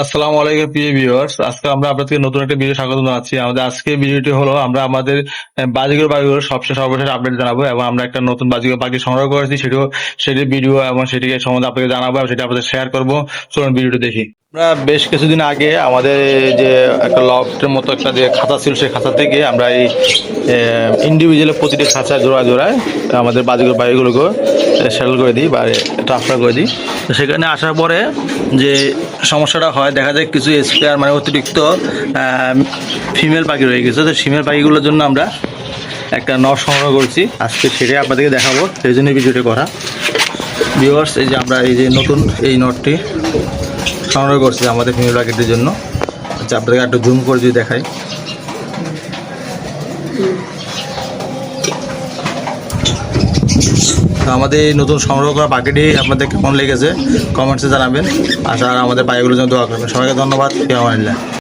আসসালামু আলাইকুম প্রিয় ভিউয়ার্স, আজকে আমরা আপনাদেরকে নতুন একটা ভিডিও স্বাগত জানাচ্ছি। আমাদের আজকের ভিডিওটি হলো আমরা আমাদের বাজিগুলোর সর্বশেষ আপডেট জানাবো এবং আমরা একটা নতুন বাজিগর পাখি সংগ্রহ করেছি সেটির ভিডিও এবং সেটিকে সম্বন্ধে আপনাকে জানাবো এবং সেটা আপনাদের শেয়ার করবো। চলুন ভিডিওটি দেখি। আমরা বেশ কিছুদিন আগে আমাদের যে একটা লফটের মতো একটা যে খাঁচা ছিল, সেই খাঁচা থেকে আমরা এই ইন্ডিভিজুয়াল প্রতিটি খাঁচা জোড়ায় জোড়ায় আমাদের বাজিগুলোকে সেটেল করে দিই বা ট্রান্সফার করে দিই। তো সেখানে আসার পরে যে সমস্যাটা হয়, দেখা যায় কিছু স্পেয়ার মানে অতিরিক্ত ফিমেল পাখি রয়ে গেছে। তো ফিমেল পাখিগুলোর জন্য আমরা একটা নট সংগ্রহ করছি, আজকে সেটাই আপনাদেরকে দেখাবো, সেই জন্য ভিডিওটি করা। ভিউয়ার্স, এই যে আমরা এই যে নতুন এই নটটি সংগ্রহ করছি আমাদের ফিমেল পাখিদের জন্য। আচ্ছা, আপনাদেরকে একটু জুম করে যদি দেখাই। তো আমাদের এই নতুন সংগ্রহ করা পাখিটি আপনাদের কেমন লেগেছে কমেন্টসে জানাবেন। আর আমাদের পাখিগুলোর জন্য দোয়া করবেন। সবাইকে ধন্যবাদ। ফি আমানিল্লাহ।